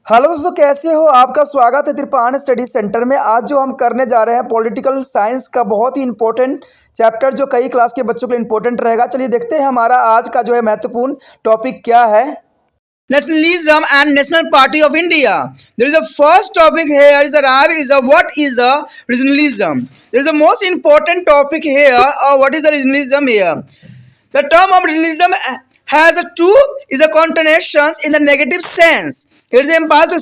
Hello दोस्तों, कैसे हो? आपका स्वागत है त्रिपान स्टडी सेंटर में। आज जो हम करने जा रहे हैं पॉलिटिकल साइंस का बहुत ही इंपॉर्टेंट चैप्टर, जो कई क्लास के बच्चों के लिए इंपॉर्टेंट रहेगा। चलिए देखते हैं हमारा आज का जो है महत्वपूर्ण टॉपिक क्या है। Nationalism and National Party of India. There is a first topic here is arrive is a what is a regionalism. There is a most important topic here. What is a regionalism here? The term of regionalism has a two is a connotations in the negative sense. It is implied to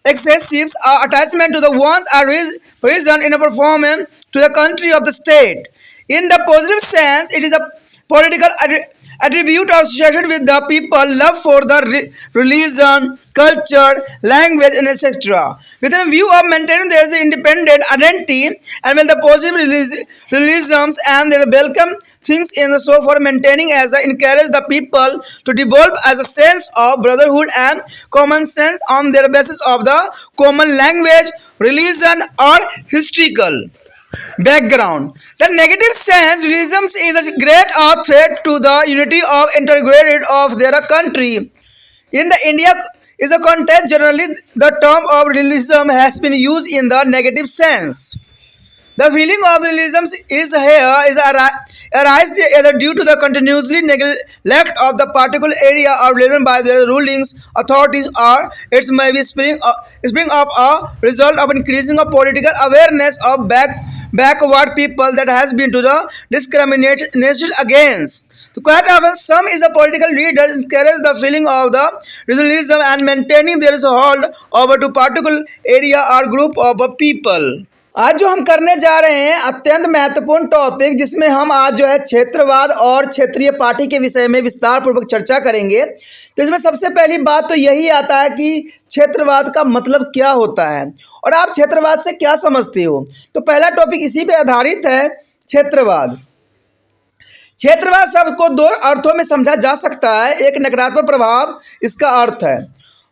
excessive attachment to the one's reason in a performance to the country of the state. In the positive sense, it is a political attribute associated with the people love for the religion, culture, language, and etc. With a view of maintaining their independent identity, and when the positive realisms and their welcome things in the so for maintaining as encourage the people to develop as a sense of brotherhood and common sense on their basis of the common language, religion, or historical background. The negative sense realism is a great threat to the unity of integrated of their country. In the India is a context generally the term of realism has been used in the negative sense. The feeling of realism is here is arise either due to the continuously neglect of the particular area or reason by the rulings authorities, or it may be spring up a result of increasing of political awareness of backward people that has been to the discrimination against. So quite often some is a political leaders encourage the feeling of the regionalism and maintaining there is a hold over to particular area or group of people. आज जो हम करने जा रहे हैं अत्यंत महत्वपूर्ण topic, जिसमें हम आज जो है क्षेत्रवाद और क्षेत्रीय पार्टी के विषय में विस्तार पूर्वक चर्चा करेंगे। तो इसमें सबसे पहली बात तो यही आता है कि क्षेत्रवाद का मतलब क्या होता है और आप क्षेत्रवाद से क्या समझते हो। तो पहला टॉपिक इसी पे आधारित है, क्षेत्रवाद। क्षेत्रवाद शब्द को दो अर्थों में समझा जा सकता है। एक नकारात्मक प्रभाव इसका अर्थ है,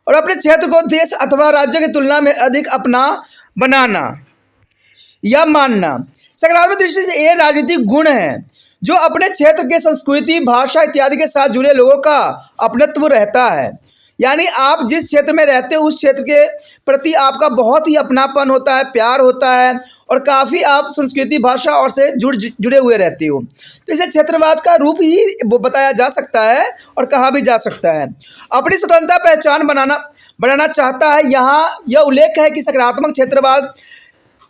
और अपने क्षेत्र को देश अथवा राज्य की तुलना में अधिक अपना बनाना या मानना। सकारात्मक दृष्टि से ये राजनीतिक गुण है जो अपने क्षेत्र के संस्कृति, भाषा इत्यादि के साथ जुड़े लोगों का अपनत्व रहता है। यानी आप जिस क्षेत्र में रहते हो उस क्षेत्र के प्रति आपका बहुत ही अपनापन होता है, प्यार होता है, और काफ़ी आप संस्कृति, भाषा और से जुड़े हुए रहते हो। तो इसे क्षेत्रवाद का रूप ही बताया जा सकता है और कहा भी जा सकता है। अपनी स्वतंत्रता पहचान बनाना चाहता है। यहाँ यह उल्लेख है कि सकारात्मक क्षेत्रवाद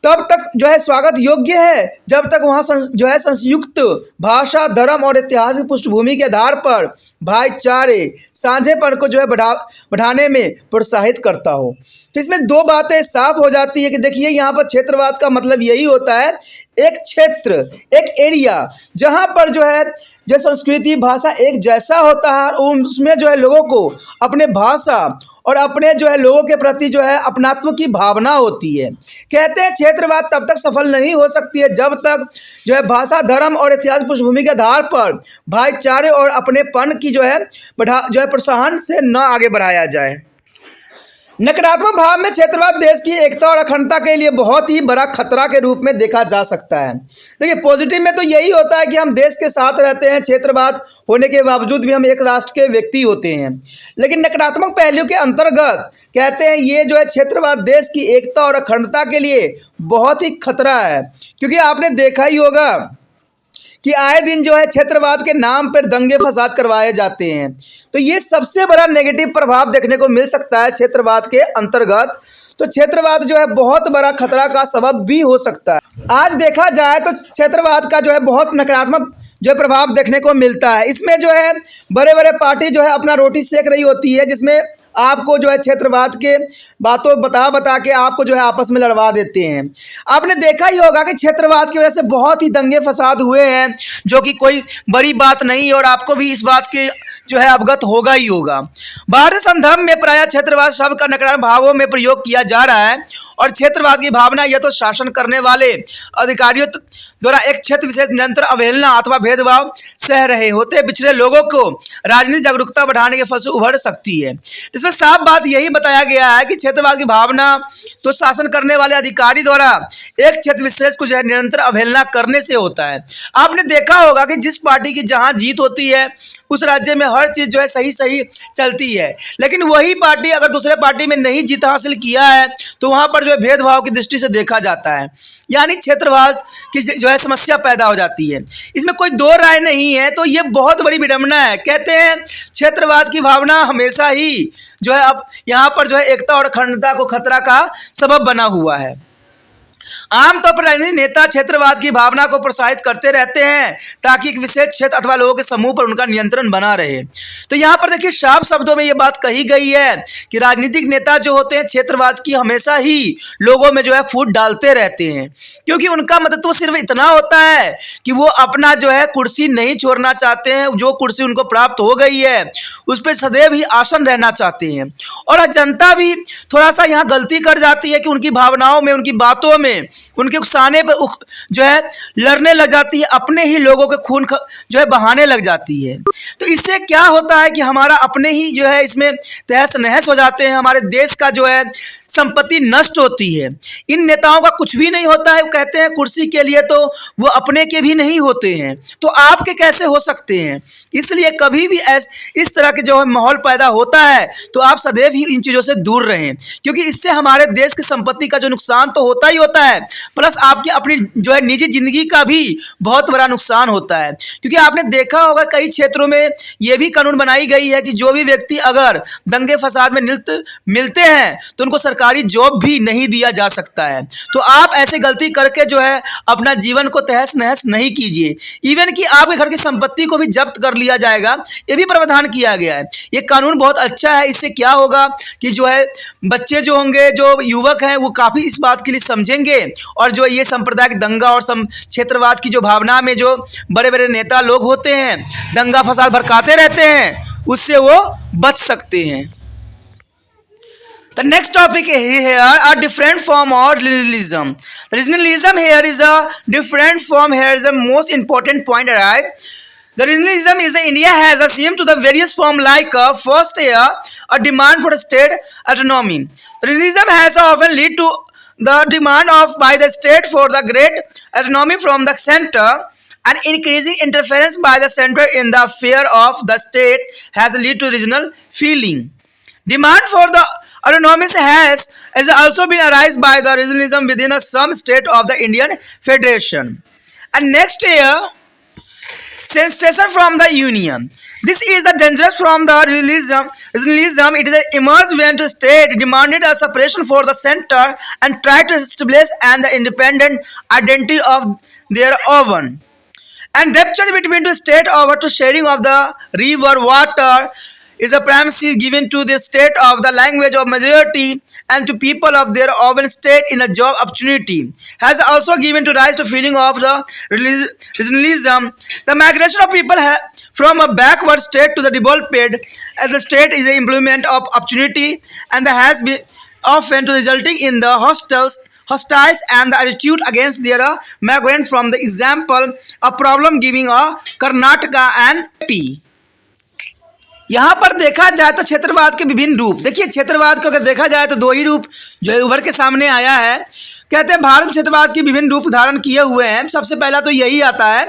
तब तक जो है स्वागत योग्य है जब तक वहाँ जो है संयुक्त भाषा, धर्म और ऐतिहासिक पृष्ठभूमि के आधार पर भाईचारे, साझेपन को जो है बढ़ाने में प्रोत्साहित करता हो। तो इसमें दो बातें साफ हो जाती है कि देखिए यहाँ पर क्षेत्रवाद का मतलब यही होता है, एक क्षेत्र, एक एरिया जहाँ पर जो है संस्कृति, भाषा एक जैसा होता है और उसमें जो है लोगों को अपने भाषा और अपने जो है लोगों के प्रति जो है अपनात्व की भावना होती है। कहते हैं क्षेत्रवाद तब तक सफल नहीं हो सकती है जब तक जो है भाषा, धर्म और ऐतिहासिक पृष्ठभूमि के आधार पर भाईचारे और अपनेपन की जो है प्रोत्साहन से न आगे बढ़ाया जाए। नकारात्मक भाव में क्षेत्रवाद देश की एकता और अखंडता के लिए बहुत ही बड़ा खतरा के रूप में देखा जा सकता है। देखिए पॉजिटिव में तो यही होता है कि हम देश के साथ रहते हैं, क्षेत्रवाद होने के बावजूद भी हम एक राष्ट्र के व्यक्ति होते हैं। लेकिन नकारात्मक पहलू के अंतर्गत कहते हैं ये जो है क्षेत्रवाद देश की एकता और अखंडता के लिए बहुत ही खतरा है, क्योंकि आपने देखा ही होगा कि आए दिन जो है क्षेत्रवाद के नाम पर दंगे फसाद करवाए जाते हैं। तो ये सबसे बड़ा नेगेटिव प्रभाव देखने को मिल सकता है क्षेत्रवाद के अंतर्गत। तो क्षेत्रवाद जो है बहुत बड़ा खतरा का सबब भी हो सकता है। आज देखा जाए तो क्षेत्रवाद का जो है बहुत नकारात्मक जो है प्रभाव देखने को मिलता है। इसमें जो है बड़े बड़े पार्टी जो है अपना रोटी सेक रही होती है, जिसमें आपको जो है क्षेत्रवाद के बातों बता के आपको जो है आपस में लड़वा देते हैं। आपने देखा ही होगा कि क्षेत्रवाद की वजह से बहुत ही दंगे फसाद हुए हैं, जो कि कोई बड़ी बात नहीं है, और आपको भी इस बात के जो है अवगत होगा ही होगा। भारतीय संदर्भ में प्रायः क्षेत्रवाद शब्द का नकारात्मक भावों में प्रयोग किया जा रहा है, और क्षेत्रवाद की भावना यह तो शासन करने वाले अधिकारियों द्वारा एक क्षेत्र विशेष निरंतर अवहेलना अथवा भेदभाव सह रहे होते पिछड़े लोगों को राजनीतिक जागरूकता बढ़ाने के फल से उभर सकती है। इसमें साफ बात यही बताया गया है कि क्षेत्रवाद की भावना तो शासन करने वाले अधिकारी द्वारा एक क्षेत्र विशेष को जो है निरंतर अवहेलना करने से होता है। आपने देखा होगा कि जिस पार्टी की जहां जीत होती है उस राज्य में हर चीज जो है सही सही चलती है, लेकिन वही पार्टी अगर दूसरे पार्टी में नहीं जीत हासिल किया है तो वहां पर जो है भेदभाव की दृष्टि से देखा जाता है, यानी क्षेत्रवाद की जो है समस्या पैदा हो जाती है। इसमें कोई दो राय नहीं है। तो ये बहुत बड़ी विडंबना है। कहते हैं क्षेत्रवाद की भावना हमेशा ही जो है अब यहाँ पर जो है एकता और अखंडता को खतरा का सबब बना हुआ है। आमतौर पर राजनीतिक नेता क्षेत्रवाद की भावना को प्रोत्साहित करते रहते हैं ताकि एक विशेष क्षेत्र अथवा लोगों के समूह पर उनका नियंत्रण बना रहे। तो यहाँ पर देखिए साफ शब्दों में ये बात कही गई है कि राजनीतिक नेता जो होते हैं क्षेत्रवाद की हमेशा ही लोगों में जो है फूट डालते रहते हैं, क्योंकि उनका मतलब तो सिर्फ इतना होता है कि वो अपना जो है कुर्सी नहीं छोड़ना चाहते हैं। जो कुर्सी उनको प्राप्त हो गई है उस पर सदैव ही आसन रहना चाहते हैं। और जनता भी थोड़ा सा यहाँ गलती कर जाती है कि उनकी भावनाओं में, उनकी बातों में, उनके उकसाने पे जो है लड़ने लग जाती है, अपने ही लोगों के खून जो है बहाने लग जाती है। तो इससे क्या होता है कि हमारा अपने ही जो है इसमें तहस नहस हो जाते हैं, हमारे देश का जो है संपत्ति नष्ट होती है। इन नेताओं का कुछ भी नहीं होता है। वो कहते हैं कुर्सी के लिए, तो वो अपने के भी नहीं होते हैं, तो आपके कैसे हो सकते हैं। इसलिए कभी भी इस तरह के जो है माहौल पैदा होता है तो आप सदैव ही इन चीज़ों से दूर रहें, क्योंकि इससे हमारे देश की संपत्ति का जो नुकसान तो होता ही होता है, प्लस आपकी अपनी जो है निजी जिंदगी का भी बहुत बड़ा नुकसान होता है। क्योंकि आपने देखा होगा कई क्षेत्रों में ये भी कानून बनाई गई है कि जो भी व्यक्ति अगर दंगे फसाद में मिलते हैं तो उनको सरकारी जॉब भी नहीं दिया जा सकता है। तो आप ऐसे गलती करके जो है अपना जीवन को तहस नहस नहीं कीजिए। इवन कि आपके घर की संपत्ति को भी जब्त कर लिया जाएगा, ये भी प्रावधान किया गया है। ये कानून बहुत अच्छा है। इससे क्या होगा कि जो है बच्चे जो होंगे, जो युवक हैं, वो काफ़ी इस बात के लिए समझेंगे और जो ये सांप्रदायिक दंगा और क्षेत्रवाद की जो भावना में जो बड़े बड़े नेता लोग होते हैं दंगा फसाद भड़काते रहते हैं, उससे वो बच सकते हैं। The next topic here are different form of regionalism. The regionalism here is a different form. Here is the most important point arrive. The regionalism is India has assumed to the various form like first here a demand for state autonomy. The regionalism has often lead to the demand of by the state for the great autonomy from the center, and increasing interference by the center in the affair of the state has led to regional feeling. Demand for the autonomy has also been arised by the regionalism within some state of the Indian Federation. And next year, secession from the Union. This is the dangerous from the regionalism. It is emerged when the state demanded a separation for the center and tried to establish the independent identity of their own. And rupture between the state over to sharing of the river water is a primacy given to the state of the language of majority and to people of their own state in a job opportunity has also given to rise to feeling of the regionalism. The migration of people from a backward state to the developed as the state is an implement of opportunity and has been often resulting in the hostiles and the attitude against their migrant from the example of problem giving a Karnataka and AP. यहाँ पर देखा जाए तो क्षेत्रवाद के विभिन्न रूप, देखिए क्षेत्रवाद को अगर देखा जाए तो दो ही रूप जो है उभर के सामने आया है। कहते हैं भारत क्षेत्रवाद के विभिन्न रूप धारण किए हुए हैं। सबसे पहला तो यही आता है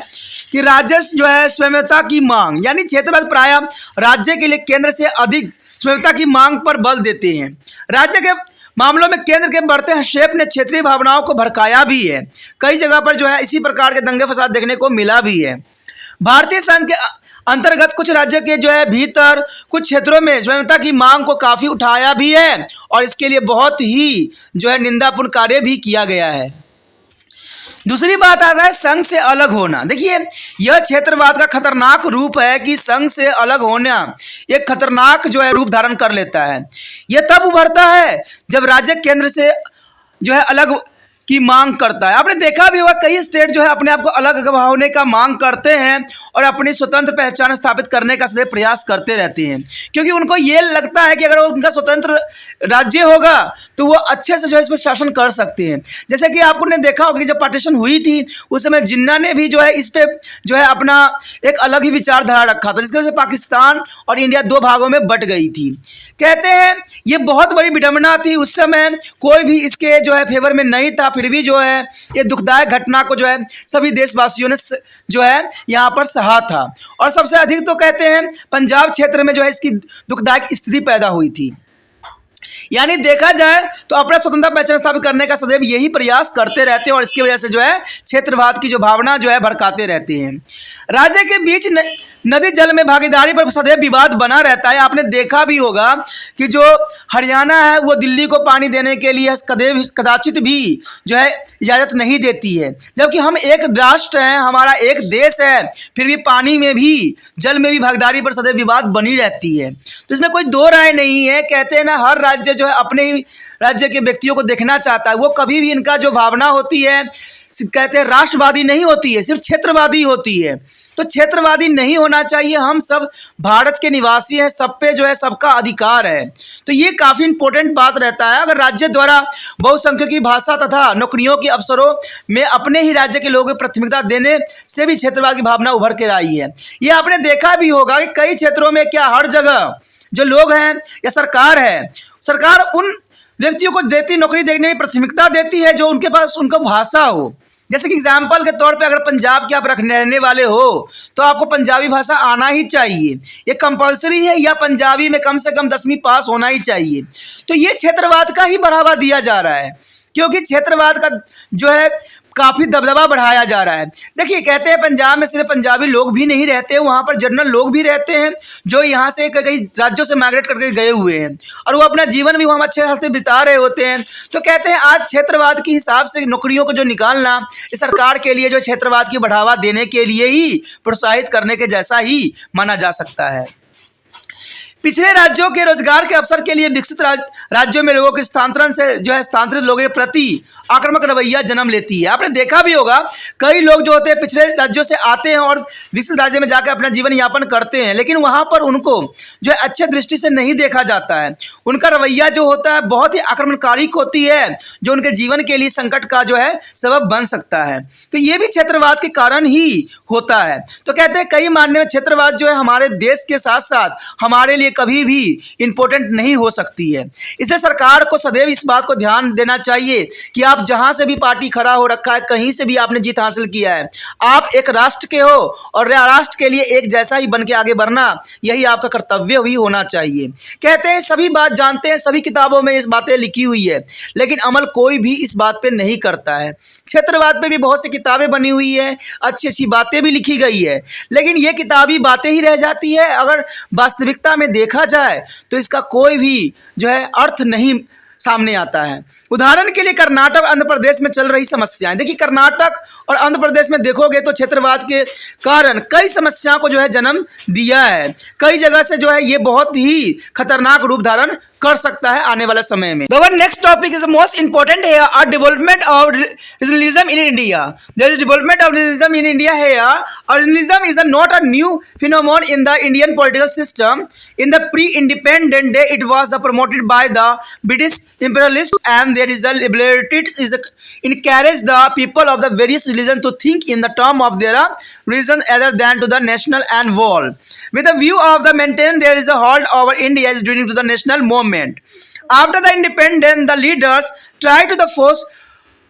कि राज्य जो है स्वायत्तता की मांग, यानी क्षेत्रवाद प्रायः राज्य के लिए केंद्र से अधिक स्वायत्तता की मांग पर बल देते हैं। राज्य के मामलों में केंद्र के बढ़ते हस्तक्षेप ने क्षेत्रीय भावनाओं को भड़काया भी है। कई जगह पर जो है इसी प्रकार के दंगे फसाद देखने को मिला भी है। भारतीय संघ के अंतर्गत कुछ राज्य के जो है भीतर कुछ क्षेत्रों में स्वायत्तता की मांग को काफ़ी उठाया भी है और इसके लिए बहुत ही जो है निंदापूर्ण कार्य भी किया गया है। दूसरी बात आता है संघ से अलग होना। देखिए यह क्षेत्रवाद का खतरनाक रूप है कि संघ से अलग होना एक खतरनाक जो है रूप धारण कर लेता है। यह तब उभरता है जब राज्य केंद्र से जो है अलग की मांग करता है। आपने देखा भी होगा कई स्टेट जो है अपने आप को अलग होने का मांग करते हैं और अपनी स्वतंत्र पहचान स्थापित करने का सदैव प्रयास करते रहते हैं, क्योंकि उनको ये लगता है कि अगर उनका स्वतंत्र राज्य होगा तो वो अच्छे से जो है इस पर शासन कर सकते हैं। जैसे कि आपने देखा होगा कि जब पार्टीशन हुई थी उस समय जिन्ना ने भी जो है इस पे जो है अपना एक अलग ही विचारधारा रखा था, जिसकी वजह से पाकिस्तान और इंडिया दो भागों में बट गई थी। कहते हैं ये बहुत बड़ी विडंबना थी, उस समय कोई भी इसके जो है फेवर में नहीं था, फिर भी जो है ये दुखदायक घटना को जो है सभी देशवासियों ने जो है यहाँ पर सहा था। और सबसे अधिक तो कहते हैं पंजाब क्षेत्र में जो है इसकी दुखदायक स्थिति पैदा हुई थी। यानी देखा जाए तो अपना स्वतंत्रता पहचान स्थापित करने का सदैव यही प्रयास करते रहते हैं और इसकी वजह से जो है क्षेत्रवाद की जो भावना जो है भड़काते रहते हैं। राज्य के बीच नदी जल में भागीदारी पर सदैव विवाद बना रहता है। आपने देखा भी होगा कि जो हरियाणा है वो दिल्ली को पानी देने के लिए कदाचित भी जो है इजाज़त नहीं देती है, जबकि हम एक राष्ट्र हैं, हमारा एक देश है, फिर भी पानी में भी जल में भी भागीदारी पर सदैव विवाद बनी रहती है। तो इसमें कोई दो राय नहीं है। कहते हैं ना, हर राज्य जो है अपने ही राज्य के व्यक्तियों को देखना चाहता है। वो कभी भी इनका जो भावना होती है कहते हैं राष्ट्रवादी नहीं होती है, सिर्फ क्षेत्रवादी होती है। तो क्षेत्रवादी नहीं होना चाहिए। हम सब भारत के निवासी हैं, सब पे जो है सबका अधिकार है। तो ये काफ़ी इंपॉर्टेंट बात रहता है। अगर राज्य द्वारा बहुसंख्यक की भाषा तथा नौकरियों के अवसरों में अपने ही राज्य के लोगों को प्राथमिकता देने से भी क्षेत्रवाद की भावना उभर के आई है। ये आपने देखा भी होगा कि कई क्षेत्रों में क्या हर जगह जो लोग हैं या सरकार है, सरकार उन व्यक्तियों को नौकरी देने में प्राथमिकता देती है जो उनके पास उनका भाषा हो। जैसे कि एग्जाम्पल के तौर पे अगर पंजाब के आप रहने वाले हो तो आपको पंजाबी भाषा आना ही चाहिए, ये कंपलसरी है, या पंजाबी में कम से कम 10वीं पास होना ही चाहिए। तो ये क्षेत्रवाद का ही बढ़ावा दिया जा रहा है, क्योंकि क्षेत्रवाद का जो है काफ़ी दबदबा बढ़ाया जा रहा है। देखिए, कहते हैं पंजाब में सिर्फ पंजाबी लोग भी नहीं रहते हैं, वहाँ पर जनरल लोग भी रहते हैं जो यहाँ से कई राज्यों से माइग्रेट करके गए हुए हैं और वो अपना जीवन भी वहाँ अच्छे से बिता रहे होते हैं। तो कहते हैं आज क्षेत्रवाद के हिसाब से नौकरियों को जो निकालना इस सरकार के लिए जो क्षेत्रवाद की बढ़ावा देने के लिए ही प्रोत्साहित करने के जैसा ही माना जा सकता है। पिछड़े राज्यों के रोजगार के अवसर के लिए विकसित राज्यों में लोगों के स्थानांतरण से जो है स्थानांतरित लोगों के प्रति आक्रामक रवैया जन्म लेती है। आपने देखा भी होगा कई लोग जो होते हैं पिछड़े राज्यों से आते हैं और विकसित राज्य में जाकर अपना जीवन यापन करते हैं, लेकिन वहाँ पर उनको जो है अच्छे दृष्टि से नहीं देखा जाता है। उनका रवैया जो होता है बहुत ही आक्रमणकारी होती है, जो उनके जीवन के लिए संकट का जो है सबब बन सकता है। तो ये भी क्षेत्रवाद के कारण ही होता है। तो कहते हैं कई मायने में क्षेत्रवाद जो है हमारे देश के साथ साथ हमारे लिए कभी भी इम्पोर्टेंट नहीं हो सकती है। इसलिए सरकार को सदैव इस बात को ध्यान देना चाहिए कि आप जहां से भी पार्टी खड़ा हो रखा है, कहीं से भी आपने जीत हासिल किया है, आप एक राष्ट्र के हो और राष्ट्र के लिए एक जैसा ही बन के आगे बढ़ना यही आपका कर्तव्य भी होना चाहिए। कहते हैं सभी बात जानते हैं, सभी किताबों में इस बातें लिखी हुई है, लेकिन अमल कोई भी इस बात पे नहीं करता है। क्षेत्रवाद पे भी बहुत सी किताबें बनी हुई है, अच्छी अच्छी बातें भी लिखी गई है, लेकिन ये किताबी बातें ही रह जाती है। अगर वास्तविकता में देखा जाए तो इसका कोई भी जो है अर्थ नहीं सामने आता है। उदाहरण के लिए कर्नाटक आंध्र प्रदेश में चल रही समस्याएं देखिए, कर्नाटक और आंध्र प्रदेश में देखोगे तो क्षेत्रवाद के कारण कई समस्याओं को जो है जन्म दिया है। कई जगह से जो है ये बहुत ही खतरनाक रूप धारण कर सकता है आने वाले समय में। The next topic is the most important here, our development of regionalism in India. There is development of regionalism in India here. Regionalism is not a new phenomenon in the Indian political system. In the pre-independent day, it was promoted by the British imperialists, and their ability is encourage the people of the various religions to think in the term of their religion other than to the national and world. With the view of the maintain there is a hold over India is during to the national movement. After the independence, the leaders try to the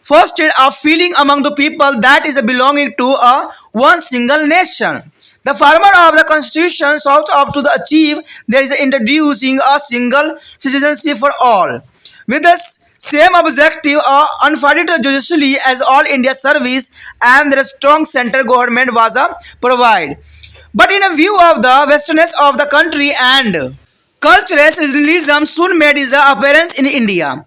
foster a feeling among the people that is belonging to a one single nation. The former of the constitution sought up to the achieve there is introducing a single citizenship for all. With the same objective, unfunded judicially as all India service and their strong central government was provided. But in a view of the westerness of the country and cultural regionalism soon made its appearance in India.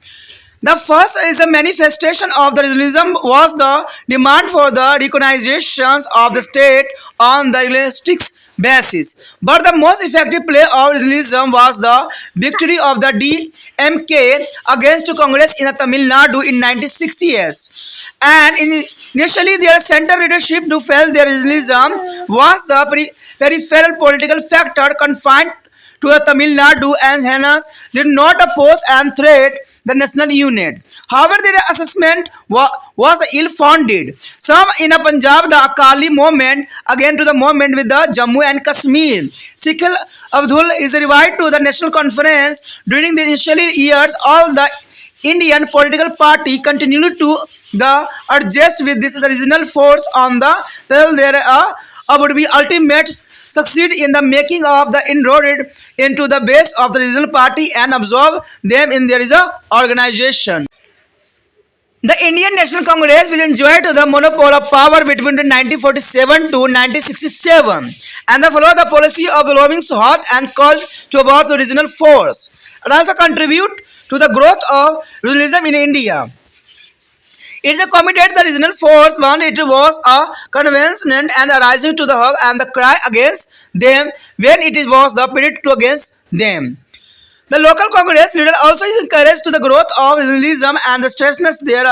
The first is a manifestation of the regionalism was the demand for the recognition of the state on the linguistic basis. But the most effective play of regionalism was the victory of the DMK against Congress in Tamil Nadu in 1960s. And initially their center leadership to fail their regionalism was the peripheral political factor confined to the Tamil Nadu, and hence did not oppose and threat the national unit. However, their assessment was ill-founded. Some in Punjab, the Akali movement, again to the movement with the Jammu and Kashmir. Sheikh Abdul is revived to the National Conference. During the initial years, all the Indian political party continued to adjust with this regional force on the till there would be ultimate succeed in the making of the inroad into the base of the regional party and absorb them in their organization. The Indian National Congress will enjoy to the monopoly of power between 1947 to 1967 and follow the policy of lobbying hot and cold to about the regional force and also contribute to the growth of regionalism in India. It is committed the regional force when it was a convention and rising to the hub and the cry against them when it was the period to against them. The local Congress leader also is encouraged to the growth of regionalism and the strengthens their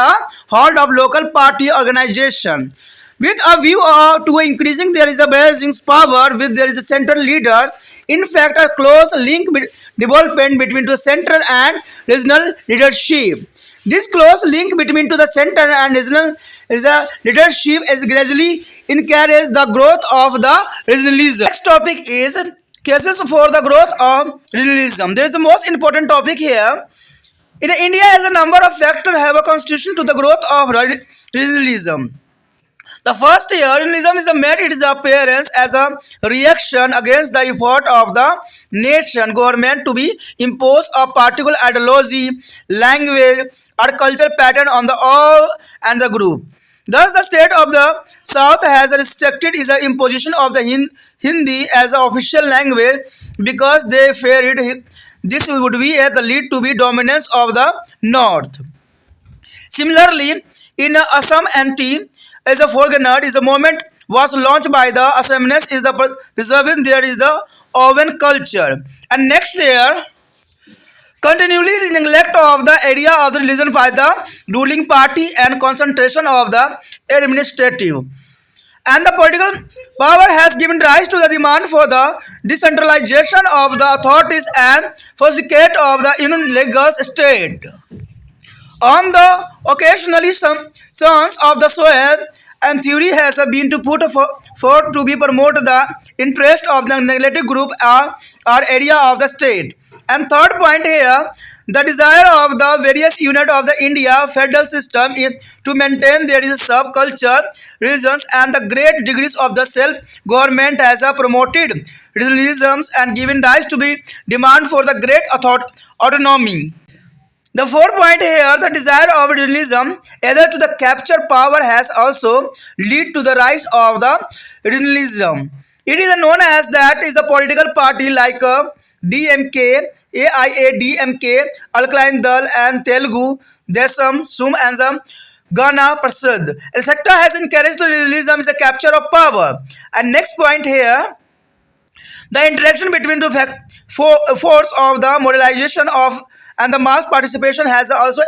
hold of local party organization. With a view to increasing their bargaining power with their central leaders, in fact, a close link development between the central and regional leadership. This close link between the center and regional leadership is gradually encourage the growth of the regionalism. Next topic is cases for the growth of regionalism. There is the most important topic here. In India, as a number of factors have a constitution to the growth of regionalism. The first year, regionalism is made its appearance as a reaction against the effort of the nation government to be impose a particular ideology, language, or cultural pattern on the all and the group. Thus, the state of the South has restricted its imposition of the Hindi as an official language because they feared this would be the lead to be dominance of the North. Similarly, in Assam NT, as a foreigner, is a movement was launched by the Assamese is the preserving there is the Oven culture, and next year continually neglect of the area of the religion by the ruling party and concentration of the administrative and the political power has given rise to the demand for the decentralization of the authorities and fortification of the legal state. On the occasionally some sons of the soil and theory has been to put forth to be promote the interest of the neglected group or area of the state. And third point here, the desire of the various units of the India federal system is to maintain there is a subculture regions and the great degrees of the self-government has promoted regionalisms and given rise to be demand for the great autonomy. The fourth point here, the desire of regionalism either to the capture power has also lead to the rise of the regionalism. It is known as that is a political party like DMK, AIADMK, Alkaline Dal and Telugu, Desam, Sum and some Ghana Prasad. The sector has encouraged the regionalism is a capture of power. And next point here, the interaction between the force of the modernization of and the mass participation has also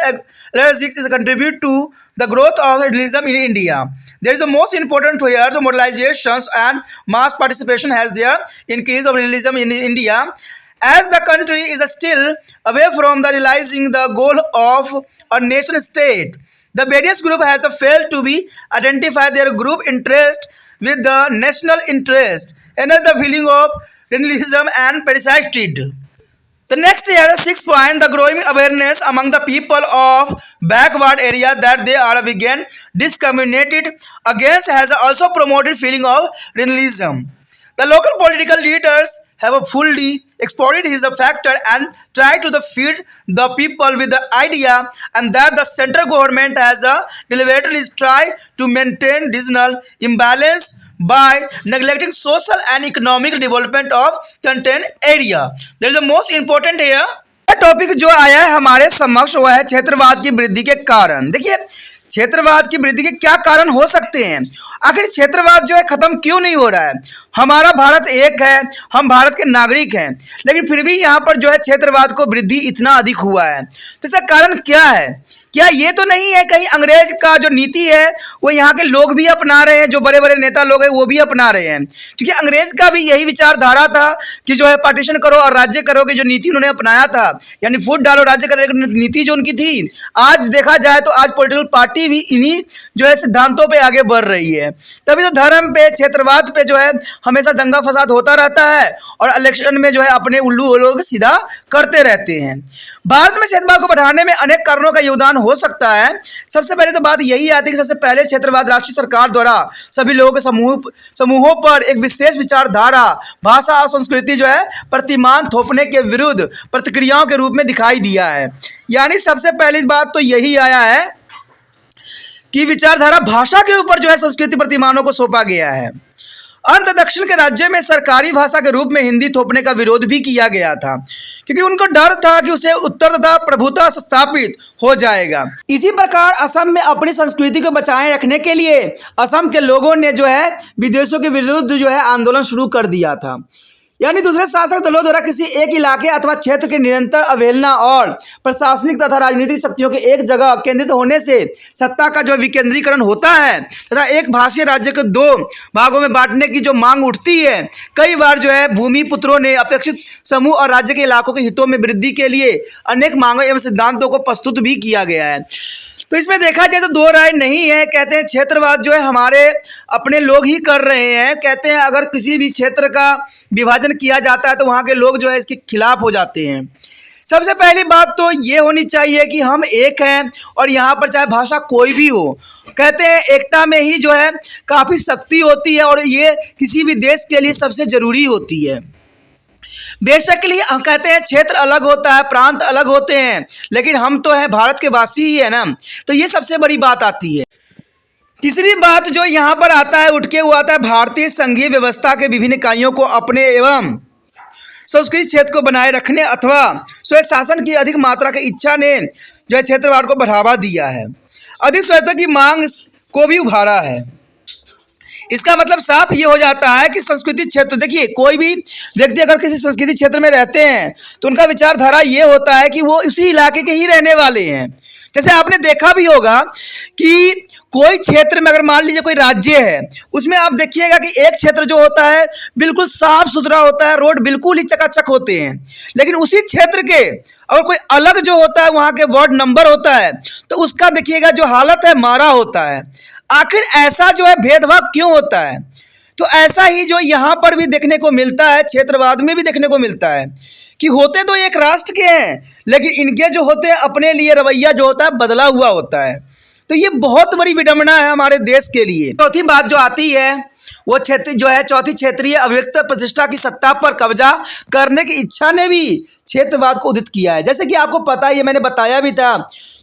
contribute to the growth of regionalism in India. There is the most important here, the modernizations and mass participation has there increase of regionalism in India. As the country is still away from the realizing the goal of a nation state, the various group has failed to be identify their group interest with the national interest, another feeling of regionalism and parasited. The next year, 6 point, the growing awareness among the people of backward area that they are began discriminated against has also promoted feeling of regionalism. The local political leaders have fully exploited his factor and tried to feed the people with the idea and that the central government has deliberately tried to maintain regional imbalance by neglecting social and economic development of contained area. There is the most important here. Topic जो आया है हमारे समक्ष वो है क्षेत्रवाद की वृद्धि के कारण. देखिए क्षेत्रवाद की वृद्धि के क्या कारण हो सकते हैं. आखिर क्षेत्रवाद जो है खत्म क्यों नहीं हो रहा है? हमारा भारत एक है, हम भारत के नागरिक हैं, लेकिन फिर भी यहाँ पर जो है क्षेत्रवाद को वृद्धि इतना अधिक हुआ है। तो इसका कारण क्या है? क्या ये तो नहीं है कहीं अंग्रेज का जो नीति है वो यहाँ के लोग भी अपना रहे हैं, जो बड़े बड़े नेता लोग हैं वो भी अपना रहे हैं? क्योंकि अंग्रेज का भी यही विचारधारा था कि जो है पार्टीशन करो और राज्य करो की जो नीति उन्होंने अपनाया था, यानी फूट डालो राज्य करने की नीति जो उनकी थी, आज देखा जाए तो आज पॉलिटिकल पार्टी भी इन्हीं जो है सिद्धांतों पे आगे बढ़ रही है। तभी तो धर्म पे, क्षेत्रवाद पे जो है हमेशा दंगा फसाद होता रहता है और इलेक्शन में जो है अपने उल्लू लोग सीधा करते रहते हैं। भारत में क्षेत्रवाद को बढ़ाने में अनेक कारणों का योगदान हो सकता है। सबसे पहले तो बात यही आती है कि सबसे पहले क्षेत्रवाद राष्ट्रीय सरकार द्वारा सभी लोगों के समूहों पर एक विशेष विचारधारा, भाषा और संस्कृति जो है प्रतिमान थोपने के विरुद्ध प्रतिक्रियाओं के रूप में दिखाई दिया है। यानी सबसे पहली बात तो यही आया है कि विचारधारा भाषा के ऊपर जो है संस्कृति प्रतिमानों को सौंपा गया है। अंत दक्षिण के राज्य में सरकारी भाषा के रूप में हिंदी थोपने का विरोध भी किया गया था, क्योंकि उनको डर था कि उसे उत्तर तथा प्रभुता स्थापित हो जाएगा। इसी प्रकार असम में अपनी संस्कृति को बचाए रखने के लिए असम के लोगों ने जो है विदेशों के विरुद्ध जो है आंदोलन शुरू कर दिया था। यानी दूसरे शासक दलों द्वारा किसी एक इलाके अथवा क्षेत्र की निरंतर अवहेलना और प्रशासनिक तथा राजनीतिक शक्तियों के एक जगह केंद्रित होने से सत्ता का जो विकेंद्रीकरण होता है तथा एक भाषीय राज्य को दो भागों में बांटने की जो मांग उठती है, कई बार जो है भूमि पुत्रों ने अपेक्षित समूह और राज्य के इलाकों के हितों में वृद्धि के लिए अनेक मांगों एवं सिद्धांतों को प्रस्तुत भी किया गया है। तो इसमें देखा जाए तो दो राय नहीं है। कहते हैं क्षेत्रवाद जो है हमारे अपने लोग ही कर रहे हैं। कहते हैं अगर किसी भी क्षेत्र का विभाजन किया जाता है तो वहाँ के लोग जो है इसके खिलाफ हो जाते हैं। सबसे पहली बात तो ये होनी चाहिए कि हम एक हैं और यहाँ पर चाहे भाषा कोई भी हो, कहते हैं एकता में ही जो है काफ़ी शक्ति होती है और ये किसी भी देश के लिए सबसे ज़रूरी होती है। बेशक लिए कहते हैं क्षेत्र अलग होता है, प्रांत अलग होते हैं, लेकिन हम तो हैं भारत के वासी ही है ना। तो ये सबसे बड़ी बात आती है। तीसरी बात जो यहाँ पर आता है उठ के हुआ आता है भारतीय संघीय व्यवस्था के विभिन्न इकाइयों को अपने एवं संस्कृति क्षेत्र को बनाए रखने अथवा स्वयं शासन की अधिक मात्रा की इच्छा ने जो है क्षेत्रवाद को बढ़ावा दिया है, अधिक स्वायत्ता की मांग को भी उभारा है। इसका मतलब साफ ये हो जाता है कि संस्कृति क्षेत्र, देखिए कोई भी व्यक्ति अगर किसी संस्कृति क्षेत्र में रहते हैं तो उनका विचारधारा ये होता है कि वो उसी इलाके के ही रहने वाले हैं। जैसे आपने देखा भी होगा कि कोई क्षेत्र में अगर मान लीजिए कोई राज्य है, उसमें आप देखिएगा कि एक क्षेत्र जो होता है बिल्कुल साफ सुथरा होता है, रोड बिल्कुल ही चकाचक होते हैं, लेकिन उसी क्षेत्र के और कोई अलग जो होता है वहाँ के वार्ड नंबर होता है तो उसका देखिएगा जो हालत है मारा होता है। आखिर ऐसा जो है भेदभाव क्यों होता है? तो ऐसा ही जो यहाँ पर भी देखने को मिलता है, क्षेत्रवाद में भी देखने को मिलता है कि होते तो एक राष्ट्र के हैं, लेकिन इनके जो होते हैं अपने लिए रवैया जो होता है बदला हुआ होता है। तो ये बहुत बड़ी विडंबना है हमारे देश के लिए। चौथी बात जो आती है वो क्षेत्र जो है चौथी क्षेत्रीय अभिव्यक्त प्रतिष्ठा की सत्ता पर कब्जा करने की इच्छा ने भी क्षेत्रवाद को उदित किया है। जैसे कि आपको पता है, ये मैंने बताया भी था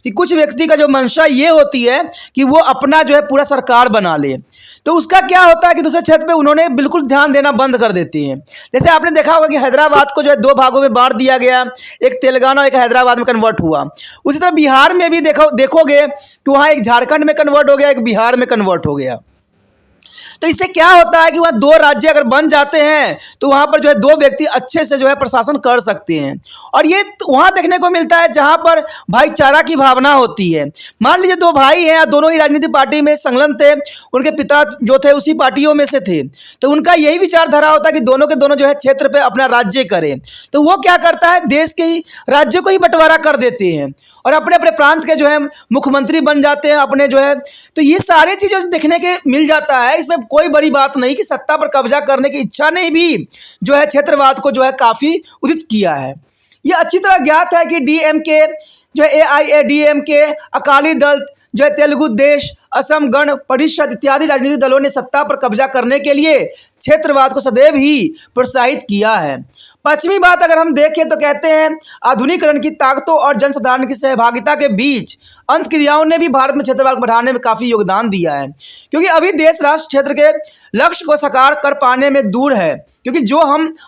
कि कुछ व्यक्ति का जो मंशा ये होती है कि वो अपना जो है पूरा सरकार बना ले, तो उसका क्या होता है कि दूसरे क्षेत्र पे उन्होंने बिल्कुल ध्यान देना बंद कर देते हैं। जैसे आपने देखा होगा कि हैदराबाद को जो है दो भागों में बांट दिया गया, एक तेलंगाना और एक हैदराबाद में कन्वर्ट हुआ। उसी तरह बिहार में भी देखोगे कि वहाँ एक झारखंड में कन्वर्ट हो गया, एक बिहार में कन्वर्ट हो गया। तो इससे क्या होता है कि वहाँ दो राज्य अगर बन जाते हैं तो वहाँ पर जो है दो व्यक्ति अच्छे से जो है प्रशासन कर सकते हैं। और ये वहाँ देखने को मिलता है जहाँ पर भाईचारा की भावना होती है। मान लीजिए दो भाई हैं, दोनों ही राजनीतिक पार्टी में संलग्न थे, उनके पिता जो थे उसी पार्टियों में से थे, तो उनका यही विचारधारा होता है कि दोनों के दोनों जो है क्षेत्र पर अपना राज्य करें। तो वो क्या करता है, देश के ही राज्य को ही बंटवारा कर देते हैं और अपने अपने प्रांत के जो है मुख्यमंत्री बन जाते हैं अपने जो है। तो ये सारी चीज़ें देखने के मिल जाता है। इसमें कोई बड़ी बात नहीं कि सत्ता पर कब्जा करने की इच्छा ने भी जो है क्षेत्रवाद को जो है काफ़ी उदित किया है। ये अच्छी तरह ज्ञात है कि डीएमके जो है AIADMK, अकाली दल जो है तेलुगु देश, असम गण परिषद इत्यादि राजनीतिक दलों ने सत्ता पर कब्जा करने के लिए क्षेत्रवाद को सदैव ही प्रोत्साहित किया है। पश्चिमी बात अगर हम देखें तो कहते हैं आधुनिकीकरण की ताकतों और जनसाधारण की सहभागिता के बीच अंतक्रियाओं ने भी भारत में क्षेत्रवाद को बढ़ाने में काफ़ी योगदान दिया है, क्योंकि अभी देश राष्ट्र क्षेत्र के लक्ष्य को साकार कर पाने में दूर है। क्योंकि जो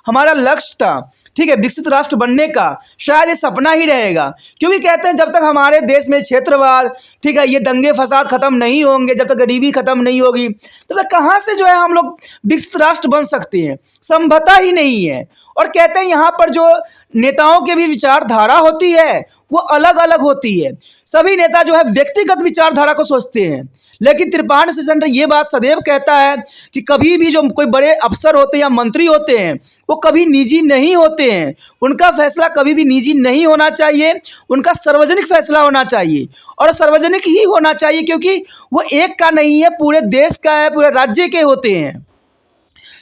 हमारा लक्ष्य था, ठीक है, विकसित राष्ट्र बनने का, शायद ये सपना ही रहेगा। क्योंकि कहते हैं जब तक हमारे देश में क्षेत्रवाद, ठीक है, ये दंगे फसाद खत्म नहीं होंगे, जब तक गरीबी खत्म नहीं होगी, तब तक कहाँ से जो है हम लोग विकसित राष्ट्र बन सकते हैं, संभवतः ही नहीं है। और कहते हैं यहाँ पर जो नेताओं की भी विचारधारा होती है वो अलग अलग होती है। सभी नेता जो है व्यक्तिगत विचारधारा को सोचते हैं, लेकिन त्रिपाठी सेशन ये बात सदैव कहता है कि कभी भी जो कोई बड़े अफसर होते हैं या मंत्री होते हैं वो कभी निजी नहीं होते हैं। उनका फैसला कभी भी निजी नहीं होना चाहिए, उनका सार्वजनिक फैसला होना चाहिए, और सार्वजनिक ही होना चाहिए, क्योंकि वो एक का नहीं है, पूरे देश का है, पूरे राज्य के होते हैं।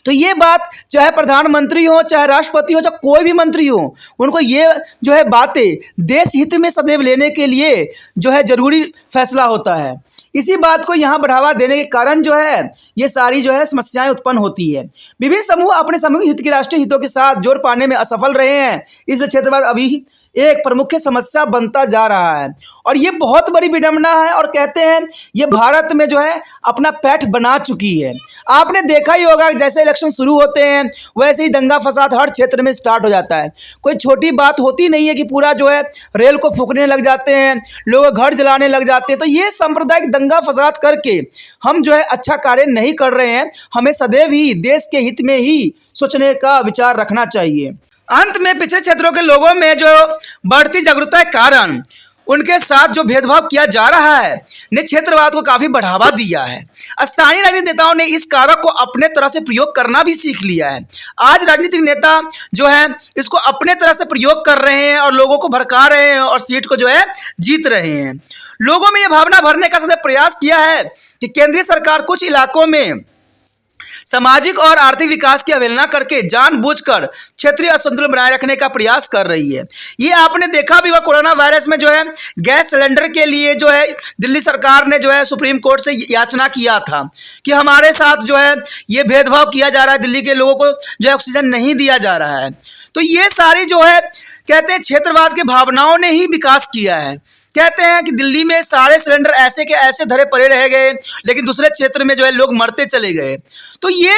तो ये बात चाहे प्रधानमंत्री हो, चाहे राष्ट्रपति हो, चाहे कोई भी मंत्री हो, उनको ये जो है बातें देश हित में सदैव लेने के लिए जो है जरूरी फैसला होता है। इसी बात को यहाँ बढ़ावा देने के कारण जो है ये सारी जो है समस्याएं उत्पन्न होती है। विभिन्न समूह अपने सामूहिक हित के राष्ट्रीय हितों के साथ जोड़ पाने में असफल रहे हैं, इसलिए क्षेत्रवाद अभी एक प्रमुख समस्या बनता जा रहा है, और ये बहुत बड़ी विडंबना है। और कहते हैं ये भारत में जो है अपना पैठ बना चुकी है। आपने देखा ही होगा जैसे इलेक्शन शुरू होते हैं वैसे ही दंगा फसाद हर क्षेत्र में स्टार्ट हो जाता है। कोई छोटी बात होती नहीं है कि पूरा जो है रेल को फूकने लग जाते हैं, लोग घर जलाने लग जाते हैं। तो ये सांप्रदायिक दंगा फसाद करके हम जो है अच्छा कार्य नहीं कर रहे हैं। हमें सदैव ही देश के हित में ही सोचने का विचार रखना चाहिए। अंत में पिछड़े क्षेत्रों के लोगों में जो बढ़ती जागरूकता के कारण उनके साथ जो भेदभाव किया जा रहा है ने क्षेत्रवाद को काफ़ी बढ़ावा दिया है। स्थानीय राजनीतिक नेताओं ने इस कारक को अपने तरह से प्रयोग करना भी सीख लिया है। आज राजनीतिक नेता जो है इसको अपने तरह से प्रयोग कर रहे हैं और लोगों को भड़का रहे हैं और सीट को जो है जीत रहे हैं। लोगों में यह भावना भरने का सदैव प्रयास किया है कि केंद्रीय सरकार कुछ इलाकों में सामाजिक और आर्थिक विकास की अवहेलना करके जानबूझकर क्षेत्रीय असंतुलन बनाए रखने का प्रयास कर रही है। ये आपने देखा भी होगा, कोरोना वायरस में जो है गैस सिलेंडर के लिए जो है दिल्ली सरकार ने जो है सुप्रीम कोर्ट से याचना किया था कि हमारे साथ जो है ये भेदभाव किया जा रहा है, दिल्ली के लोगों को जो है ऑक्सीजन नहीं दिया जा रहा है। तो ये सारी जो है कहते हैं क्षेत्रवाद की भावनाओं ने ही विकास किया है। कहते हैं कि दिल्ली में सारे सिलेंडर ऐसे के ऐसे धरे पड़े रह गए, लेकिन दूसरे क्षेत्र में जो है लोग मरते चले गए। तो ये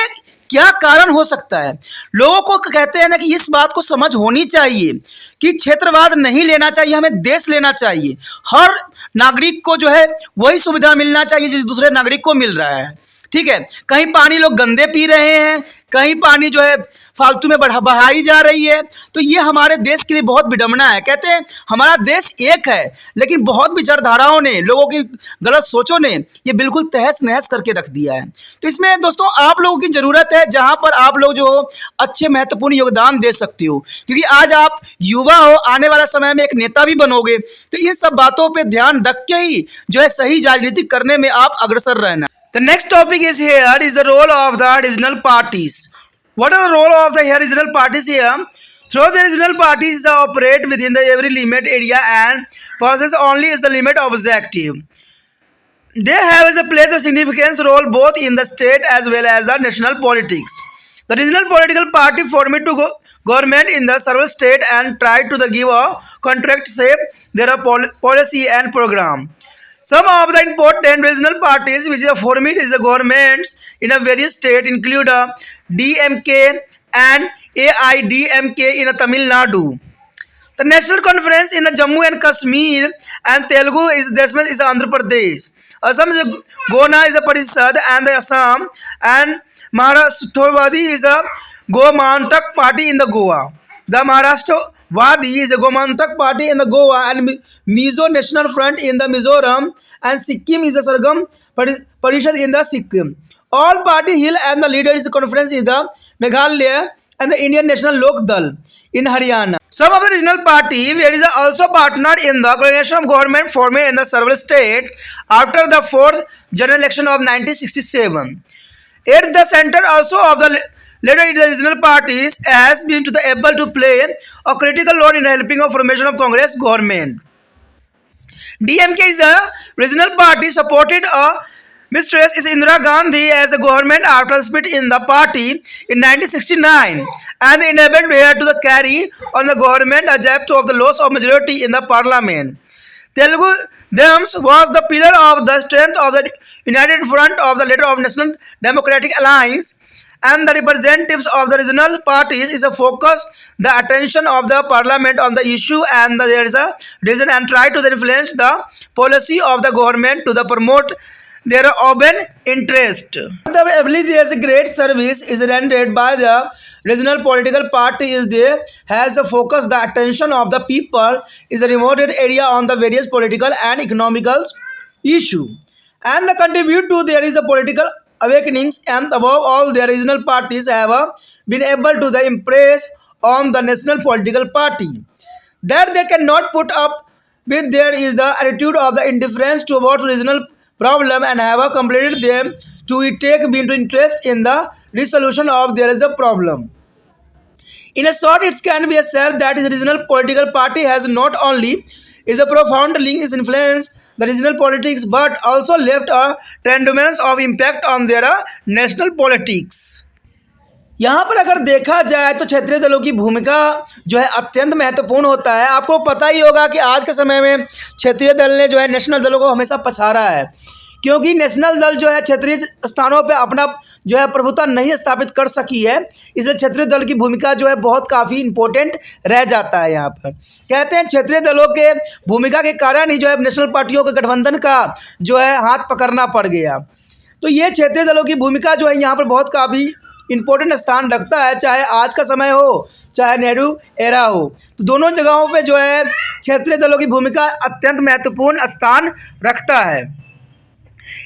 क्या कारण हो सकता है? लोगों को कहते हैं ना कि इस बात को समझ होनी चाहिए कि क्षेत्रवाद नहीं लेना चाहिए, हमें देश लेना चाहिए। हर नागरिक को जो है वही सुविधा मिलना चाहिए जो दूसरे नागरिक को मिल रहा है। ठीक है, कहीं पानी लोग गंदे पी रहे हैं, कहीं पानी जो है फालतू में बहाई जा रही है। तो ये हमारे देश के लिए बहुत विडंबना है। कहते हैं हमारा देश एक है, लेकिन बहुत विचारधाराओं ने, लोगों की गलत सोचों ने ये बिल्कुल तहस नहस करके रख दिया है। तो इसमें दोस्तों आप लोगों की ज़रूरत है, जहाँ पर आप लोग जो हो अच्छे महत्वपूर्ण योगदान दे सकते हो, क्योंकि आज आप युवा हो, आने वाला समय में एक नेता भी बनोगे। तो इन सब बातों पर ध्यान रख के ही जो है सही राजनीति करने में आप अग्रसर रहना। The next topic is here is the role of the regional parties. What is the role of the regional parties here? Through the regional parties operate within the every limit area and possess only is the limit objective. They have played a significant role both in the state as well as the national politics. The regional political party formed to government in the several state and try to give a contract shape their policy and program. Some of the important regional parties which are formed is the governments in a various state include DMK and AIDMK in Tamil Nadu. The National Conference in Jammu and Kashmir and Telugu is Andhra Pradesh. Assam is Gona is a Parishad and the Assam, and Maharashtra is a Gomantak party in the Goa. The Maharashtra Wadi is a Gomantak party in the Goa, and Mizo National Front in the Mizoram, and Sikkim is a Sargam Parishad in the Sikkim. All Party Hill and the Leader is a conference in the Meghalaya, and the Indian National Lok Dal in Haryana. Some of the regional party where is also partnered in the coordination of government formed in the several state after the 4th general election of 1967. At the center also of the later the regional parties has been able to play a critical role in helping of formation of Congress government. DMK is a regional party supported a mistress is Indira Gandhi as a government after split in the party in 1969 and enabled her to carry on the government adject of the loss of majority in the parliament. Telugu Dems was the pillar of the strength of the united front of the leader of National Democratic Alliance, and the representatives of the regional parties is a focus the attention of the parliament on the issue, and there is a reason and try to influence the policy of the government to the promote their open interest. The ability there's a great service is rendered by the regional political party is there has a focus the attention of the people is a remote area on the various political and economical issue, and the contribute to there is a political awakenings, and above all their regional parties have been able to the impress on the national political party that they cannot put up with there is the attitude of the indifference toward regional problem, and have completed them to take into interest in the resolution of there is a problem. In a short, it can be said that the regional political party has not only is a profound link is influence the regional politics, but also left a tremendous of impact on their national politics. यहाँ पर अगर देखा जाए तो क्षेत्रीय दलों की भूमिका जो है अत्यंत महत्वपूर्ण होता है। आपको पता ही होगा कि आज के समय में क्षेत्रीय दल ने जो है नेशनल दलों को हमेशा पछाड़ा है, क्योंकि नेशनल दल जो है क्षेत्रीय स्थानों पे अपना जो है प्रभुत्व नहीं स्थापित कर सकी है, इसलिए क्षेत्रीय दल की भूमिका जो है बहुत काफ़ी इम्पोर्टेंट रह जाता है। यहाँ पर कहते हैं क्षेत्रीय दलों के भूमिका के कारण ही जो है नेशनल पार्टियों के गठबंधन का जो है हाथ पकड़ना पड़ गया। तो ये क्षेत्रीय दलों की भूमिका जो है यहाँ पर बहुत काफ़ी इम्पोर्टेंट स्थान रखता है, चाहे आज का समय हो चाहे नेहरू एरा हो, तो दोनों जगहों पे जो है क्षेत्रीय दलों की भूमिका अत्यंत महत्वपूर्ण स्थान रखता है।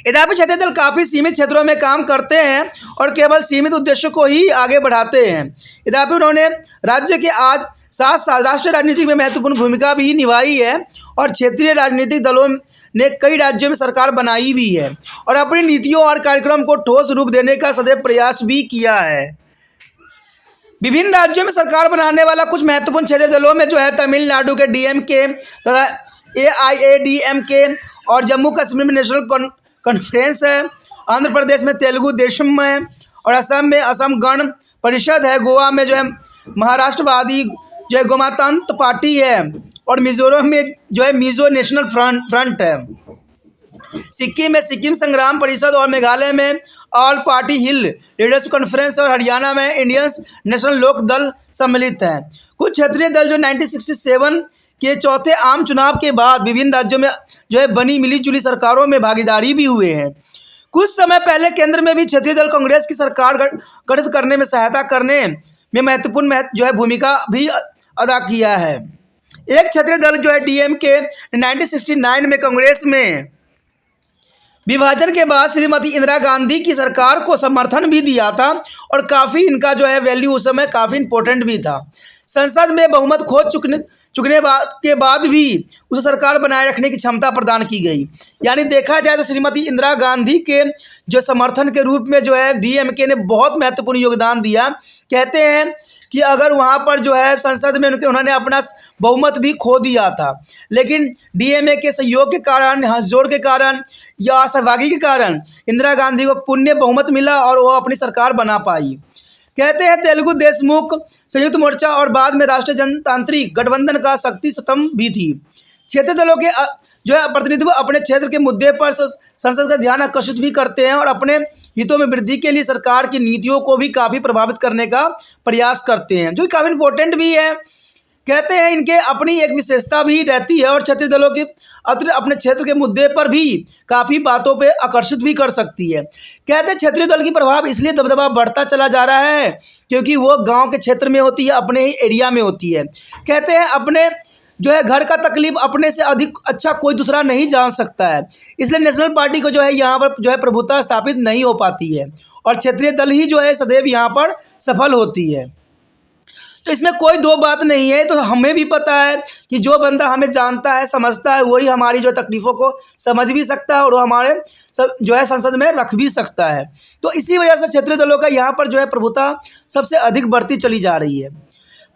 यद्यपि क्षेत्रीय दल काफ़ी सीमित क्षेत्रों में काम करते हैं और केवल सीमित उद्देश्यों को ही आगे बढ़ाते हैं। यद्यपि उन्होंने राज्य के आज 7 साल राष्ट्रीय राजनीति में महत्वपूर्ण भूमिका भी निभाई है, और क्षेत्रीय राजनीतिक दलों ने कई राज्यों में सरकार बनाई भी है और अपनी नीतियों और कार्यक्रम को ठोस रूप देने का सदैव प्रयास भी किया है। विभिन्न राज्यों में सरकार बनाने वाला कुछ महत्वपूर्ण क्षेत्रीय दलों में जो है तमिलनाडु के डीएमके तथा एआईएडीएमके, और जम्मू कश्मीर में नेशनल कॉन्फ्रेंस है, आंध्र प्रदेश में तेलुगु देशम है, और असम में असम गण परिषद है, गोवा में जो है महाराष्ट्रवादी जो है गोमातांत्र पार्टी है, और मिजोरम में जो है मिजो नेशनल फ्रंट है, सिक्किम में सिक्किम संग्राम परिषद, और मेघालय में ऑल पार्टी हिल लीडर्स कॉन्फ्रेंस, और हरियाणा में इंडियंस नेशनल लोक दल सम्मिलित है। कुछ क्षेत्रीय दल जो 1967 के चौथे आम चुनाव के बाद विभिन्न राज्यों में जो है बनी मिली जुली सरकारों में भागीदारी भी हुए हैं। कुछ समय पहले केंद्र में भी क्षेत्रीय दल कांग्रेस की सरकार गठित करने में सहायता करने में महत्वपूर्ण जो है भूमिका भी अदा किया है। एक क्षेत्रीय दल जो है डीएमके 1969 में कांग्रेस में विभाजन के बाद श्रीमती इंदिरा गांधी की सरकार को समर्थन भी दिया था, और काफ़ी इनका जो है वैल्यू उस समय काफ़ी इम्पोर्टेंट भी था। संसद में बहुमत खो चुकने के बाद भी उसे सरकार बनाए रखने की क्षमता प्रदान की गई। यानी देखा जाए तो श्रीमती इंदिरा गांधी के जो समर्थन के रूप में जो है डीएमके ने बहुत महत्वपूर्ण योगदान दिया। कहते हैं कि अगर वहाँ पर जो है संसद में उन्होंने अपना बहुमत भी खो दिया था, लेकिन डीएमके के सहयोग के कारण, हाथ जोड़ के कारण या सहभागी के कारण इंदिरा गांधी को पुण्य बहुमत मिला और वो अपनी सरकार बना पाई। कहते हैं तेलुगु देशमुख संयुक्त मोर्चा और बाद में राष्ट्रीय जनतांत्रिक गठबंधन का शक्ति स्तंभ भी थी। क्षेत्रीय दलों के जो है प्रतिनिधित्व अपने क्षेत्र के मुद्दे पर संसद का ध्यान आकर्षित भी करते हैं और अपने हितों में वृद्धि के लिए सरकार की नीतियों को भी काफ़ी प्रभावित करने का प्रयास करते हैं, जो काफ़ी इम्पोर्टेंट भी है। कहते हैं इनके अपनी एक विशेषता भी रहती है और क्षेत्रीय दलों के अपने क्षेत्र के मुद्दे पर भी काफ़ी बातों पे आकर्षित भी कर सकती है। कहते हैं क्षेत्रीय दल की प्रभाव इसलिए दबदबा बढ़ता चला जा रहा है क्योंकि वो गांव के क्षेत्र में होती है, अपने ही एरिया में होती है। कहते हैं अपने जो है घर का तकलीफ अपने से अधिक अच्छा कोई दूसरा नहीं जान सकता है, इसलिए नेशनल पार्टी को जो है यहाँ पर जो है प्रभुत्व स्थापित नहीं हो पाती है और क्षेत्रीय दल ही जो है सदैव यहाँ पर सफल होती है। तो इसमें कोई दो बात नहीं है। तो हमें भी पता है कि जो बंदा हमें जानता है, समझता है, वही हमारी जो तकलीफ़ों को समझ भी सकता है और वो हमारे सब जो है संसद में रख भी सकता है। तो इसी वजह से क्षेत्रीय दलों का यहाँ पर जो है प्रभुता सबसे अधिक बढ़ती चली जा रही है।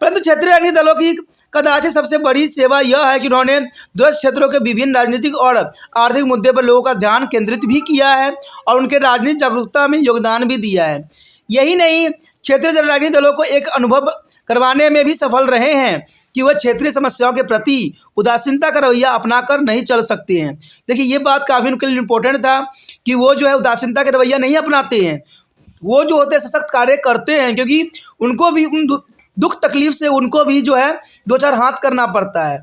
परंतु क्षेत्रीय राजनीतिक दलों की कदाचित सबसे बड़ी सेवा यह है कि उन्होंने दूरस्थ क्षेत्रों के विभिन्न राजनीतिक और आर्थिक मुद्दे पर लोगों का ध्यान केंद्रित भी किया है और उनके राजनीतिक जागरूकता में योगदान भी दिया है। यही नहीं, क्षेत्रीय राजनीतिक दलों को एक अनुभव करवाने में भी सफल रहे हैं कि वह क्षेत्रीय समस्याओं के प्रति उदासीनता का रवैया अपनाकर नहीं चल सकते हैं। देखिए ये बात काफ़ी उनके लिए इम्पोर्टेंट था कि वो जो है उदासीनता का रवैया नहीं अपनाते हैं, वो जो होते हैं सशक्त कार्य करते हैं, क्योंकि उनको भी उन दुख तकलीफ से उनको भी जो है दो चार हाथ करना पड़ता है।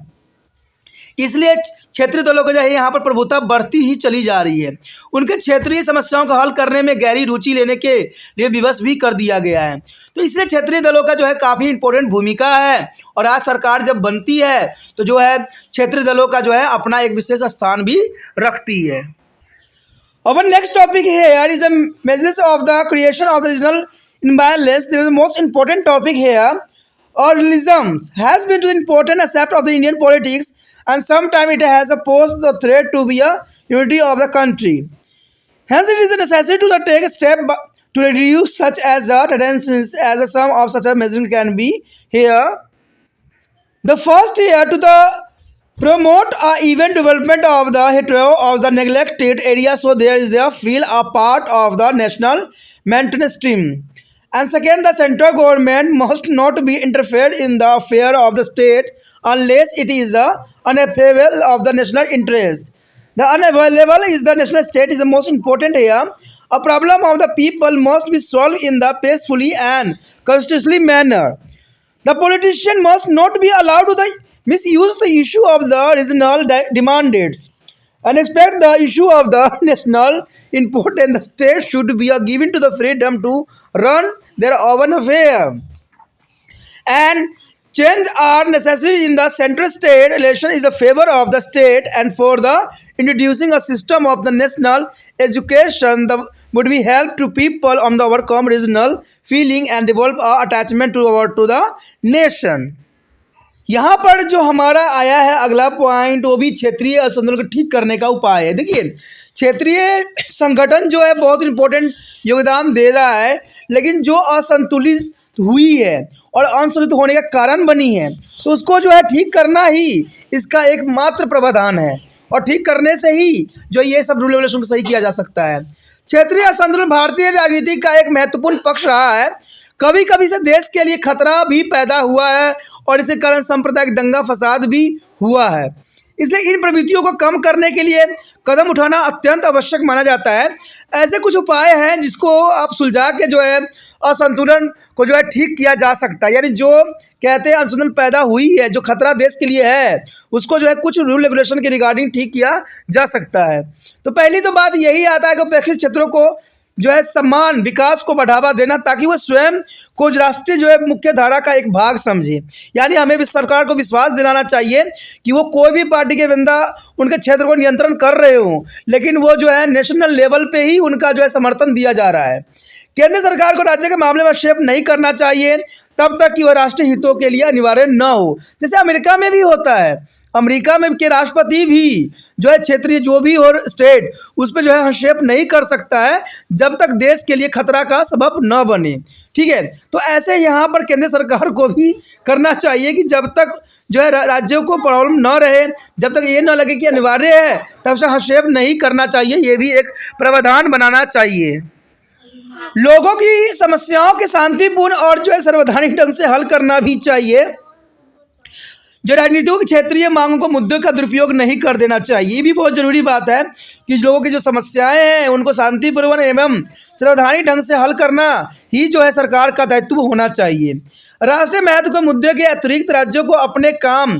इसलिए क्षेत्रीय दलों को जो है यहाँ पर प्रभुता बढ़ती ही चली जा रही है। उनके क्षेत्रीय समस्याओं का हल करने में गहरी रुचि लेने के लिए विवश भी कर दिया गया है। तो इसलिए क्षेत्रीय दलों का जो है काफ़ी इंपॉर्टेंट भूमिका है, और आज सरकार जब बनती है तो जो है क्षेत्रीय दलों का जो है अपना एक विशेष स्थान भी रखती है। Our next topic here is the measures of the creation of the regional imbalance. There is the most important topic here. Orientalism has been an important aspect of the Indian politics, and sometimes it has posed the threat to be a unity of the country. Hence, it is necessary to take a step to reduce such as the tendencies as a sum of such a measure can be here. The first here to the promote a even development of the hetero of the neglected area, so there is there feel a part of the national maintenance stream. And second, the central government must not be interfered in the affair of the state unless it is the unavailable of the national interest. The unavailable is the national state is the most important here. A problem of the people must be solved in the peacefully and constitutionally manner. The politician must not be allowed to misuse the issue of the regional demands and expect the issue of the national import, and the state should be given to the freedom to run their own affair. And change are necessary in the central state relation is a favor of the state, and for the introducing a system of the national education that would be help to people on the overcome regional feeling and develop a attachment to the nation. यहाँ पर जो हमारा आया है अगला point, वो भी क्षेत्रीय असंतुलन को ठीक करने का उपाय है। देखिए क्षेत्रीय संगठन जो है बहुत इंपॉर्टेंट योगदान दे रहा है, लेकिन जो असंतुलित हुई है और असंतुलित होने का कारण बनी है, तो उसको जो है ठीक करना ही इसका एकमात्र प्रावधान है, और ठीक करने से ही जो ये सब रूल रेगुलेशन को सही किया जा सकता है। क्षेत्रीय असंतुलन भारतीय राजनीति का एक महत्वपूर्ण पक्ष रहा है। कभी कभी से देश के लिए खतरा भी पैदा हुआ है, और इसके कारण सांप्रदायिक दंगा फसाद भी हुआ है। इसलिए इन प्रवृत्तियों को कम करने के लिए कदम उठाना अत्यंत आवश्यक माना जाता है। ऐसे कुछ उपाय हैं जिसको आप सुलझा के जो है असंतुलन को जो है ठीक किया जा सकता है, यानी जो कहते हैं असंतुलन पैदा हुई है, जो खतरा देश के लिए है, उसको जो है कुछ रूल रेगुलेशन के रिगार्डिंग ठीक किया जा सकता है। तो पहली तो बात यही आता है कि उपेक्षित क्षेत्रों को जो है सम्मान विकास को बढ़ावा देना, ताकि वह स्वयं को राष्ट्रीय जो है मुख्य धारा का एक भाग समझे। यानी हमें भी सरकार को विश्वास दिलाना चाहिए कि वो कोई भी पार्टी के बंदा उनके क्षेत्र को नियंत्रण कर रहे हों, लेकिन वो जो है नेशनल लेवल पे ही उनका जो है समर्थन दिया जा रहा है। केंद्र सरकार को राज्य के मामले में हस्तक्षेप नहीं करना चाहिए तब तक कि वह राष्ट्रीय हितों के लिए अनिवार्य न हो। जैसे अमेरिका में भी होता है, अमेरिका में के राष्ट्रपति भी जो है क्षेत्रीय जो भी हो स्टेट उस पर जो है हस्तक्षेप नहीं कर सकता है जब तक देश के लिए खतरा का सबब न बने। ठीक है, तो ऐसे यहाँ पर केंद्र सरकार को भी करना चाहिए कि जब तक जो है राज्यों को प्रॉब्लम न रहे, जब तक ये न लगे कि अनिवार्य है, तब से हस्तक्षेप नहीं करना चाहिए। ये भी एक प्रावधान बनाना चाहिए। लोगों की समस्याओं के शांतिपूर्ण और जो है संवैधानिक ढंग से हल करना भी चाहिए। जो राजनीतिक क्षेत्रीय मांगों को मुद्दों का दुरुपयोग नहीं कर देना चाहिए। ये भी बहुत ज़रूरी बात है कि लोगों की जो समस्याएं हैं उनको शांतिपूर्ण एवं संवैधानिक ढंग से हल करना ही जो है सरकार का दायित्व होना चाहिए। राष्ट्रीय महत्व के मुद्दे के अतिरिक्त राज्यों को अपने काम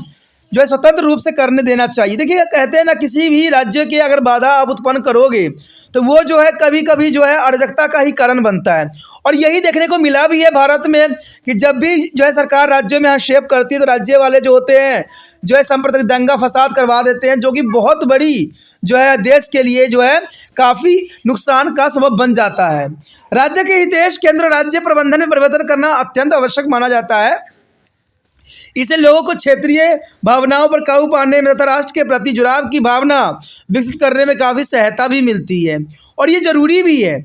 जो है स्वतंत्र रूप से करने देना चाहिए। देखिए कहते हैं ना, किसी भी राज्य के अगर बाधा आप उत्पन्न करोगे तो वो जो है कभी कभी जो है अराजकता का ही कारण बनता है। और यही देखने को मिला भी है भारत में कि जब भी जो है सरकार राज्यों में हस्तक्षेप करती है तो राज्य वाले जो होते हैं जो है सांप्रदायिक दंगा फसाद करवा देते हैं, जो कि बहुत बड़ी जो है देश के लिए जो है काफ़ी नुकसान का सबब बन जाता है। राज्य के हितेश केंद्र राज्य प्रबंधन में परिवर्तन करना अत्यंत आवश्यक माना जाता है। इसे लोगों को क्षेत्रीय भावनाओं पर काबू पाने में तथा राष्ट्र के प्रति जुड़ाव की भावना विकसित करने में काफ़ी सहायता भी मिलती है, और ये ज़रूरी भी है।